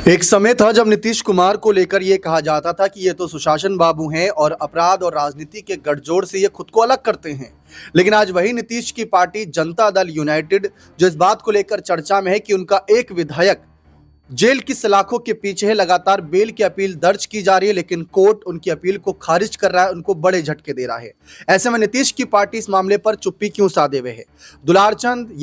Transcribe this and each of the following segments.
एक समय था जब नीतीश कुमार को लेकर ये कहा जाता था कि ये तो सुशासन बाबू हैं और अपराध और राजनीति के गठजोड़ से ये खुद को अलग करते हैं। लेकिन आज वही नीतीश की पार्टी जनता दल यूनाइटेड जो इस बात को लेकर चर्चा में है कि उनका एक विधायक जेल की सलाखों के पीछे है। लगातार बेल की अपील दर्ज की जा रही है, लेकिन कोर्ट उनकी अपील को खारिज कर रहा है, उनको बड़े झटके दे रहा है। ऐसे में नीतीश की पार्टी इस मामले पर चुप्पी क्यों साधे हुए है? दुलारचंद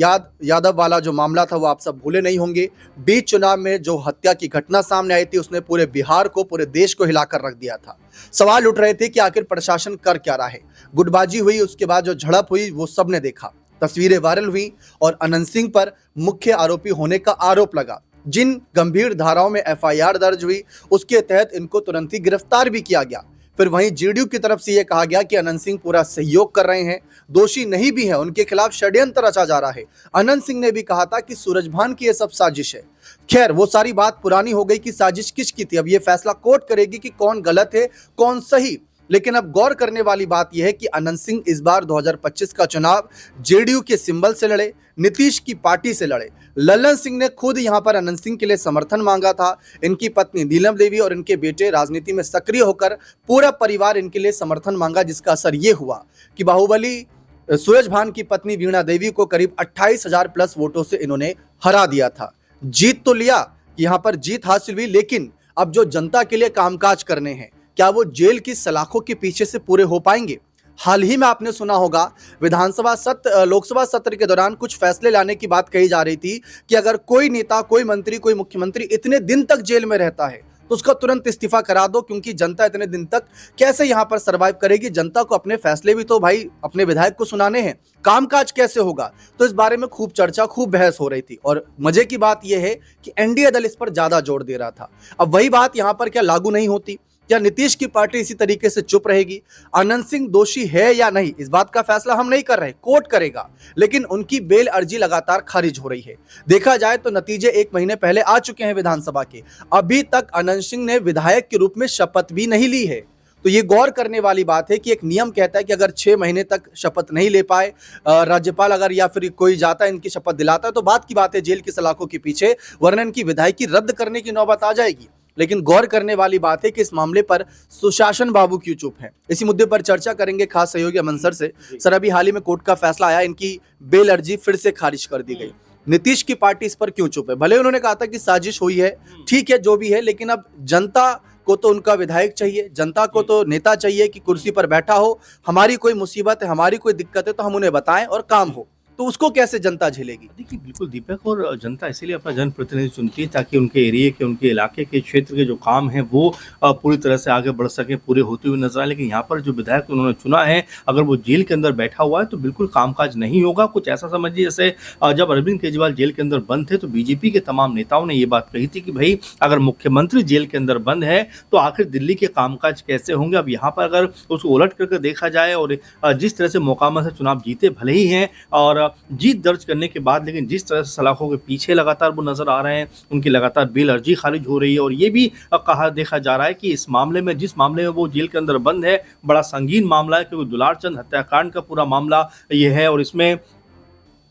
यादव वाला जो मामला था वो आप सब भूले नहीं होंगे। बीच चुनाव में जो हत्या की घटना सामने आई थी उसने पूरे बिहार को, पूरे देश को हिलाकर रख दिया था। सवाल उठ रहे थे कि आखिर प्रशासन कर क्या रहा है। गुटबाजी हुई, उसके बाद जो झड़प हुई वो सबने देखा, तस्वीरें वायरल हुई और अनंत सिंह पर मुख्य आरोपी होने का आरोप लगा। जिन गंभीर धाराओं में एफआईआर दर्ज हुई उसके तहत इनको तुरंत ही गिरफ्तार भी किया गया। फिर वहीं जेडीयू की तरफ से यह कहा गया कि अनंत सिंह पूरा सहयोग कर रहे हैं, दोषी नहीं भी है, उनके खिलाफ षड्यंत्र रचा जा रहा है। अनंत सिंह ने भी कहा था कि सूरजभान की यह सब साजिश है। खैर, वो सारी बात पुरानी हो गई कि साजिश किसकी थी। अब ये फैसला कोर्ट करेगी कि कौन गलत है कौन सही। लेकिन अब गौर करने वाली बात यह है कि अनंत सिंह इस बार 2025 का चुनाव जेडीयू के सिंबल से लड़े, नीतीश की पार्टी से लड़े। लल्लन सिंह ने खुद यहां पर अनंत सिंह के लिए समर्थन मांगा था। इनकी पत्नी नीलम देवी और इनके बेटे राजनीति में सक्रिय होकर पूरा परिवार इनके लिए समर्थन मांगा, जिसका असर ये हुआ कि बाहुबली सूरजभान की पत्नी वीणा देवी को करीब 28,000 प्लस वोटों से इन्होंने हरा दिया था। जीत तो लिया, यहाँ पर जीत हासिल हुई, लेकिन अब जो जनता के लिए कामकाज करने हैं, क्या वो जेल की सलाखों के पीछे से पूरे हो पाएंगे? हाल ही में आपने सुना होगा लोकसभा सत्र के दौरान कुछ फैसले लाने की बात कही जा रही थी कि अगर कोई नेता, कोई मंत्री, कोई मुख्यमंत्री इतने दिन तक जेल में रहता है तो उसका तुरंत इस्तीफा करा दो, क्योंकि जनता इतने दिन तक कैसे यहां पर सरवाइव करेगी। जनता को अपने फैसले भी तो भाई अपने विधायक को सुनाने हैं, कामकाज कैसे होगा। तो इस बारे में खूब चर्चा, खूब बहस हो रही थी और मजे की बात यह है कि एनडीए दल इस पर ज्यादा जोर दे रहा था। अब वही बात यहां पर क्या लागू नहीं होती? क्या नीतीश की पार्टी इसी तरीके से चुप रहेगी? अनंत सिंह दोषी है या नहीं, इस बात का फैसला हम नहीं कर रहे, कोर्ट करेगा। लेकिन उनकी बेल अर्जी लगातार खारिज हो रही है। देखा जाए तो नतीजे 1 महीने पहले आ चुके हैं विधानसभा के। अभी तक अनंत सिंह ने विधायक के रूप में शपथ भी नहीं ली है। तो ये गौर करने वाली बात है कि एक नियम कहता है कि अगर 6 महीने तक शपथ नहीं ले पाए राज्यपाल, अगर या फिर कोई जाता है इनकी शपथ दिलाता है, तो बात की बात है जेल की सलाखों के पीछे, वरना इनकी विधायकी रद्द करने की नौबत आ जाएगी। लेकिन गौर करने वाली बात है कि इस मामले पर सुशासन बाबू क्यों चुप हैं। इसी मुद्दे पर चर्चा करेंगे खास सहयोगी अमन सर से। सर, अभी हाल ही में कोर्ट का फैसला आया, इनकी बेल अर्जी फिर से खारिज कर दी गई। नीतीश की पार्टी इस पर क्यों चुप है? भले उन्होंने कहा था कि साजिश हुई है, ठीक है, जो भी है, लेकिन अब जनता को तो उनका विधायक चाहिए, जनता को तो नेता चाहिए कि कुर्सी पर बैठा हो, हमारी कोई मुसीबत है, हमारी कोई दिक्कत है तो हम उन्हें बताएं और काम हो। तो उसको कैसे जनता झेलेगी? देखिए, बिल्कुल दीपक, और जनता इसीलिए अपना जनप्रतिनिधि चुनती है ताकि उनके एरिया के, उनके इलाके के, क्षेत्र के जो काम हैं वो पूरी तरह से आगे बढ़ सके, पूरे होते हुए नजर आए। लेकिन यहाँ पर जो विधायक उन्होंने चुना है, अगर वो जेल के अंदर बैठा हुआ है तो बिल्कुल कामकाज नहीं होगा। कुछ ऐसा समझिए जैसे जब अरविंद केजरीवाल जेल के अंदर बंद थे तो बीजेपी के तमाम नेताओं ने ये बात कही थी कि भाई अगर मुख्यमंत्री जेल के अंदर बंद है तो आखिर दिल्ली के कामकाज कैसे होंगे। अब यहाँ पर अगर उसको उलट करके देखा जाए और जिस तरह से मोकामा से चुनाव जीते भले ही हैं और जीत दर्ज करने के बाद, लेकिन जिस तरह से सलाखों के पीछे लगातार वो नजर आ रहे हैं, उनकी लगातार बेल अर्जी खारिज हो रही है। और ये भी देखा जा रहा है कि इस मामले में, जिस मामले में वो जेल के अंदर बंद है, बड़ा संगीन मामला है, क्योंकि दुलारचंद हत्याकांड का पूरा मामला ये है और इसमें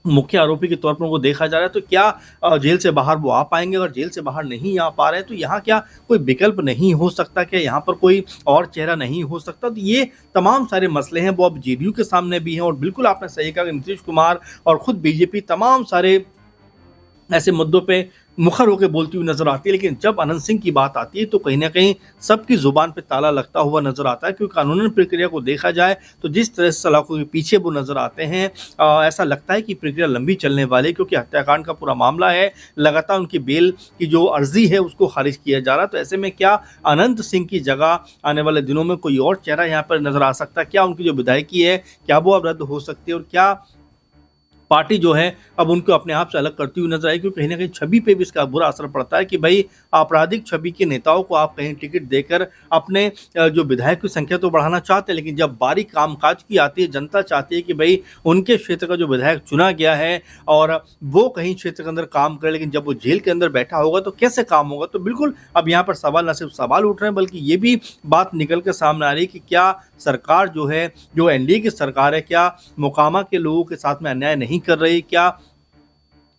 मुख्य आरोपी के तौर पर उनको देखा जा रहा है। तो क्या जेल से बाहर वो आ पाएंगे? अगर जेल से बाहर नहीं आ पा रहे हैं तो यहाँ क्या कोई विकल्प नहीं हो सकता? क्या यहाँ पर कोई और चेहरा नहीं हो सकता? तो ये तमाम सारे मसले हैं वो अब जेडीयू के सामने भी हैं। और बिल्कुल आपने सही कहा कि नीतीश कुमार और खुद बीजेपी तमाम सारे ऐसे मुद्दों पे मुखर होकर बोलती हुई नजर आती है। लेकिन जब अनंत सिंह की बात आती है तो कहीं ना कहीं सबकी जुबान पे ताला लगता हुआ नजर आता है, क्योंकि कानूनी प्रक्रिया को देखा जाए तो जिस तरह से सलाखों के पीछे वो नजर आते हैं, ऐसा लगता है कि प्रक्रिया लंबी चलने वाली है, क्योंकि हत्याकांड का पूरा मामला है, लगातार उनकी बेल की जो अर्जी है उसको खारिज किया जा रहा है। तो ऐसे में क्या अनंत सिंह की जगह आने वाले दिनों में कोई और चेहरा यहाँ पर नजर आ सकता है? क्या उनकी जो विधायकी है क्या वो अब रद्द हो सकती है? और क्या पार्टी जो है अब उनको अपने आप से अलग करती हुई नजर आई? क्योंकि कहीं ना कहीं छवि पे भी इसका बुरा असर पड़ता है कि भाई आपराधिक छवि के नेताओं को आप कहीं टिकट देकर अपने जो विधायक की संख्या तो बढ़ाना चाहते हैं, लेकिन जब बारी कामकाज की आती है, जनता चाहती है कि भाई उनके क्षेत्र का जो विधायक चुना गया है और वो कहीं क्षेत्र के अंदर काम करे, लेकिन जब वो जेल के अंदर बैठा होगा तो कैसे काम होगा? तो बिल्कुल अब यहाँ पर सवाल, न सिर्फ सवाल उठ रहे हैं बल्कि ये भी बात निकल कर सामने आ रही है कि क्या सरकार जो है, जो एनडीए की सरकार है, क्या मोकामा के लोगों के साथ में अन्याय नहीं कर रही? क्या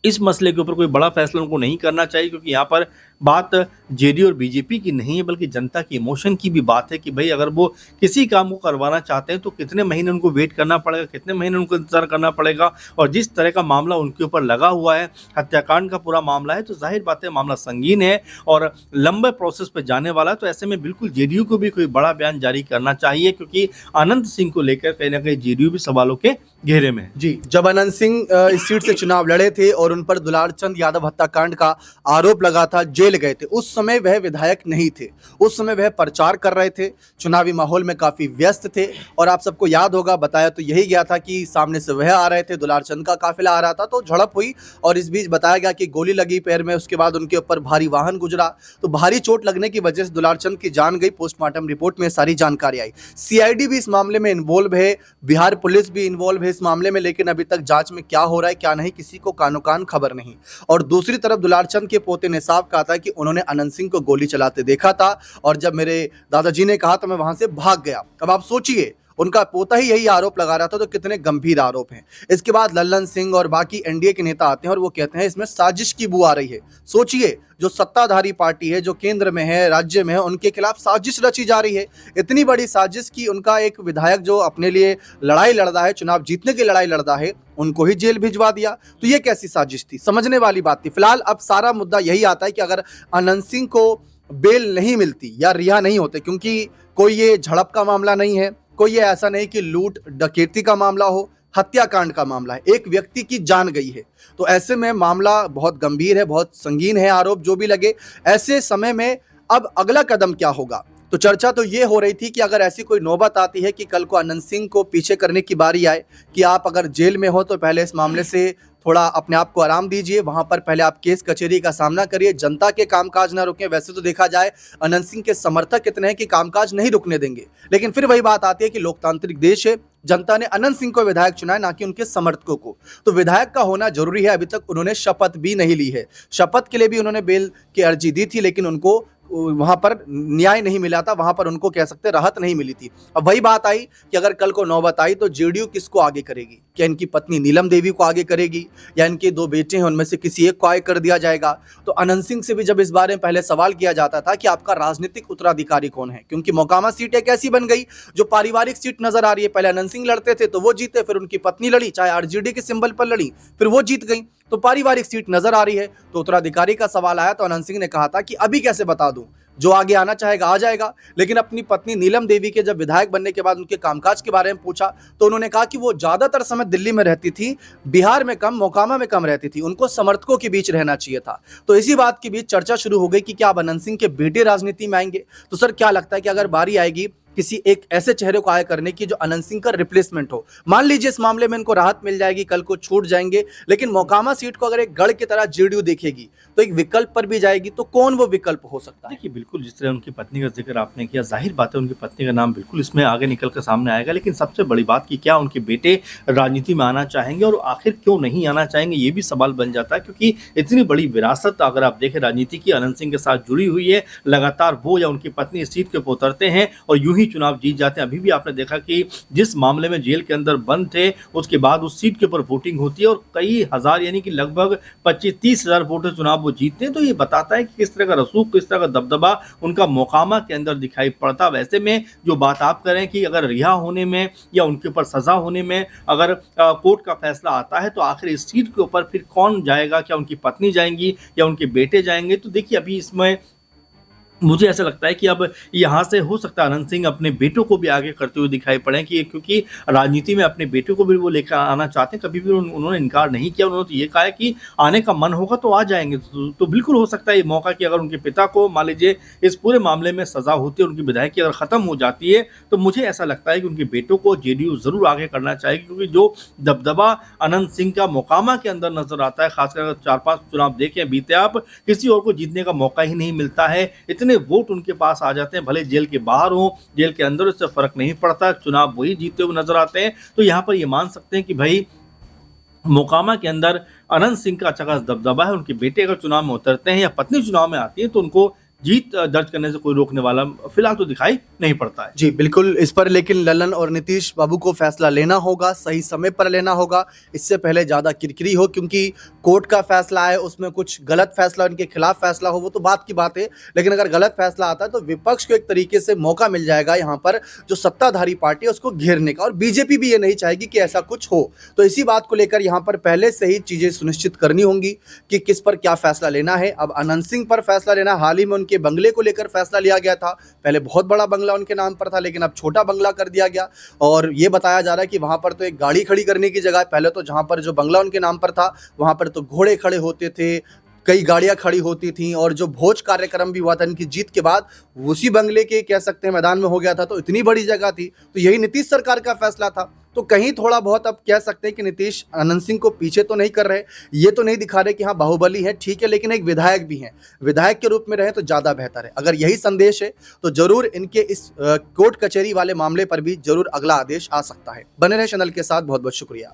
इस मसले के ऊपर कोई बड़ा फैसला उनको नहीं करना चाहिए? क्योंकि यहाँ पर बात जेडीयू और बीजेपी की नहीं है, बल्कि जनता की इमोशन की भी बात है कि भाई अगर वो किसी काम को करवाना चाहते हैं तो कितने महीने उनको वेट करना पड़ेगा, कितने महीने उनको इंतजार करना पड़ेगा। और जिस तरह का मामला उनके ऊपर लगा हुआ है, हत्याकांड का पूरा मामला है, तो जाहिर बात है मामला संगीन है और लंबे प्रोसेस पे जाने वाला है। तो ऐसे में बिल्कुल जेडीयू को भी कोई बड़ा बयान जारी करना चाहिए, क्योंकि अनंत सिंह को लेकर कहीं ना कहीं जेडीयू भी सवालों के घेरे में है। जी, जब अनंत सिंह इस सीट से चुनाव लड़े थे और उन पर दुलार चंद यादव हत्याकांड का आरोप लगा था, जेल गए थे, उस समय वह विधायक नहीं थे। उस समय वह प्रचार कर रहे थे, चुनावी माहौल में काफी व्यस्त थे। और आप सबको याद होगा, बताया तो यही गया था कि सामने से वह आ रहे थे, दुलार चंद का काफिला आ रहा था, तो झड़प हुई और इस बीच बताया गया कि गोली लगी पैर में। उसके बाद उनके ऊपर भारी वाहन गुजरा, तो भारी चोट लगने की वजह से दुलार चंद की जान गई। पोस्टमार्टम रिपोर्ट में सारी जानकारी आई। सीआईडी भी इस मामले में इन्वॉल्व है, बिहार पुलिस भी इन्वॉल्व है इस मामले में, लेकिन अभी तक जांच में क्या हो रहा है क्या नहीं, किसी को कानो कान खबर नहीं। और दूसरी तरफ दुलार चंद के पोते ने साफ कहा था कि उन्होंने अनंत सिंह को गोली चलाते देखा था और जब मेरे दादाजी ने कहा तो मैं वहां से भाग गया। अब आप सोचिए, उनका पोता ही यही आरोप लगा रहा था, तो कितने गंभीर आरोप हैं। इसके बाद लल्लन सिंह और बाकी एनडीए के नेता आते हैं और वो कहते हैं इसमें साजिश की बू आ रही है। सोचिए, जो सत्ताधारी पार्टी है, जो केंद्र में है, राज्य में है, उनके खिलाफ साजिश रची जा रही है। इतनी बड़ी साजिश की उनका एक विधायक जो अपने लिए लड़ाई लड़ रहा है, चुनाव जीतने की लड़ाई लड़ रहा है, उनको ही जेल भिजवा दिया। तो ये कैसी साजिश थी, समझने वाली बात थी। फिलहाल अब सारा मुद्दा यही आता है कि अगर अनंत सिंह को बेल नहीं मिलती या रिहा नहीं होते, क्योंकि कोई ये झड़प का मामला नहीं है, कोई ये ऐसा नहीं कि लूट डकैती का मामला हो, हत्याकांड का मामला है, एक व्यक्ति की जान गई है। तो ऐसे में मामला बहुत गंभीर है, बहुत संगीन है, आरोप जो भी लगे। ऐसे समय में अब अगला कदम क्या होगा? तो चर्चा तो ये हो रही थी कि अगर ऐसी कोई नौबत आती है कि कल को अनंत सिंह को पीछे करने की बारी आए, कि आप अगर जेल में हो तो पहले इस मामले से थोड़ा अपने आप को आराम दीजिए, वहां पर पहले आप केस कचहरी का सामना करिए, जनता के कामकाज ना रुकें। वैसे तो देखा जाए अनंत सिंह के समर्थक इतने हैं कि कामकाज नहीं रुकने देंगे, लेकिन फिर वही बात आती है कि लोकतांत्रिक देश है, जनता ने अनंत सिंह को विधायक चुना है, ना कि उनके समर्थकों को। तो विधायक का होना जरूरी है। अभी तक उन्होंने शपथ भी नहीं ली है, शपथ के लिए भी उन्होंने बेल की अर्जी दी थी, लेकिन उनको वहां पर न्याय नहीं मिला था, वहां पर उनको कह सकते राहत नहीं मिली थी। अब वही बात आई कि अगर कल को नौबत आई तो जेडीयू किसको आगे करेगी? क्या इनकी पत्नी नीलम देवी को आगे करेगी, या इनके दो बेटे हैं उनमें से किसी एक को आगे कर दिया जाएगा? तो अनंत सिंह से भी जब इस बारे में पहले सवाल किया जाता था कि आपका राजनीतिक उत्तराधिकारी कौन है, क्योंकि मोकामा सीट एक ऐसी बन गई जो पारिवारिक सीट नजर आ रही है। पहले अनंत सिंह लड़ते थे तो वो जीते, फिर उनकी पत्नी लड़ी, चाहे आरजेडी के सिंबल पर लड़ी, फिर वो जीत गई, तो पारिवारिक सीट नजर आ रही है। तो उत्तराधिकारी का सवाल आया तो अनंत सिंह ने कहा था कि अभी कैसे बता दूं, जो आगे आना चाहेगा आ जाएगा। लेकिन अपनी पत्नी नीलम देवी के जब विधायक बनने के बाद उनके कामकाज के बारे में पूछा तो उन्होंने कहा कि वो ज्यादातर समय दिल्ली में रहती थी, बिहार में कम, मोकामा में कम रहती थी, उनको समर्थकों के बीच रहना चाहिए था। तो इसी बात के बीच चर्चा शुरू हो गई कि क्या अब अनंत सिंह के बेटे राजनीति में आएंगे? तो सर क्या लगता है कि अगर बारी आएगी किसी एक ऐसे चेहरे को आगे करने की जो अनंत सिंह का रिप्लेसमेंट हो, मान लीजिए इस मामले में इनको राहत मिल जाएगी, कल को छूट जाएंगे, लेकिन मोकामा सीट को अगर एक गढ़ की तरह जेडीयू देखेगी तो एक विकल्प पर भी जाएगी, तो कौन वो विकल्प हो सकता है? देखिए, बिल्कुल जिस तरह उनकी पत्नी का जिक्र आपने किया, जाहिर बात है उनकी पत्नी का नाम बिल्कुल इसमें आगे निकल कर सामने आएगा। लेकिन सबसे बड़ी बात कि क्या उनके बेटे राजनीति में आना चाहेंगे, और आखिर क्यों नहीं आना चाहेंगे, ये भी सवाल बन जाता है। क्योंकि इतनी बड़ी विरासत अगर आप देखें राजनीति की अनंत सिंह के साथ जुड़ी हुई है, लगातार वो या उनकी पत्नी इस सीट के ऊपर उतरते हैं और यूं ही चुनाव जीत जाते हैं। अभी भी आपने देखा कि जिस मामले में जेल के अंदर बंद थे, उसके बाद उस सीट के ऊपर वोटिंग होती है और कई हजार यानी कि लगभग 25-30 हजार वोटर चुनाव वो जीतते हैं। तो ये बताता है कि किस तरह का रसूख, किस तरह का दबदबा उनका मोकामा के अंदर दिखाई पड़ता। वैसे में जो बात आप करें कि अगर रिहा होने में या उनके ऊपर सजा होने में अगर कोर्ट का फैसला आता है तो आखिर इस सीट के ऊपर फिर कौन जाएगा? क्या उनकी पत्नी जाएंगी या उनके बेटे जाएंगे? तो देखिए, अभी इसमें मुझे ऐसा लगता है कि अब यहाँ से हो सकता है अनंत सिंह अपने बेटों को भी आगे करते हुए दिखाई पड़े, कि क्योंकि राजनीति में अपने बेटों को भी वो लेकर आना चाहते हैं। कभी भी उन्होंने इनकार नहीं किया, उन्होंने तो ये कहा है कि आने का मन होगा तो आ जाएंगे। तो बिल्कुल हो सकता है ये मौका कि अगर उनके पिता को मान लीजिए इस पूरे मामले में सजा होती है, उनकी विधायकी अगर ख़त्म हो जाती है, तो मुझे ऐसा लगता है कि उनके बेटों को जेडीयू ज़रूर आगे करना चाहिए। क्योंकि जो दबदबा अनंत सिंह का मोकामा के अंदर नजर आता है, खासकर अगर 4-5 चुनाव देखें बीते आप, किसी और को जीतने का मौका ही नहीं मिलता है। वोट उनके पास आ जाते हैं, भले जेल के बाहर हो, जेल के अंदर, उससे फर्क नहीं पड़ता, चुनाव वही जीतते हुए नजर आते हैं। तो यहां पर ये मान सकते हैं कि भाई मोकामा के अंदर अनंत सिंह का अच्छा खासा दबदबा है। उनके बेटे अगर चुनाव में उतरते हैं या पत्नी चुनाव में आती है तो उनको जीत दर्ज करने से कोई रोकने वाला फिलहाल तो दिखाई नहीं पड़ता है। जी, बिल्कुल इस पर लेकिन ललन और नीतीश बाबू को फैसला लेना होगा, सही समय पर लेना होगा, इससे पहले ज़्यादा किरकिरी हो, क्योंकि कोर्ट का फैसला है, उसमें कुछ गलत फैसला उनके खिलाफ फैसला हो वो तो बात की बात है, लेकिन अगर गलत फैसला आता है तो विपक्ष को एक तरीके से मौका मिल जाएगा यहाँ पर जो सत्ताधारी पार्टी है उसको घेरने का, और बीजेपी भी ये नहीं चाहेगी कि ऐसा कुछ हो। तो इसी बात को लेकर यहाँ पर पहले से ही चीज़ें सुनिश्चित करनी होंगी कि किस पर क्या फैसला लेना है। अब अनंत सिंह पर फैसला लेना, हाल ही में उनके बंगले को लेकर फैसला लिया गया था, पहले बहुत बड़ा बंगला उनके नाम पर था लेकिन अब छोटा बंगला कर दिया गया, और ये बताया जा रहा है कि वहां पर तो एक गाड़ी खड़ी करने की जगह, पहले तो जहां पर जो बंगला उनके नाम पर था वहां पर तो घोड़े खड़े होते थे, कई गाड़ियां खड़ी होती थीं, और जो भोज कार्यक्रम भी हुआ था इनकी जीत के बाद उसी बंगले के कह सकते हैं मैदान में हो गया था, तो इतनी बड़ी जगह थी, तो यही नीतीश सरकार का फैसला था। तो कहीं थोड़ा बहुत अब कह सकते हैं कि नीतीश अनंत सिंह को पीछे तो नहीं कर रहे, ये तो नहीं दिखा रहे कि हाँ बाहुबली है, ठीक है, लेकिन एक विधायक भी हैं, विधायक के रूप में रहे तो ज़्यादा बेहतर है। अगर यही संदेश है तो जरूर इनके इस कोर्ट कचहरी वाले मामले पर भी जरूर अगला आदेश आ सकता है। बने रहे चैनल के साथ, बहुत बहुत शुक्रिया।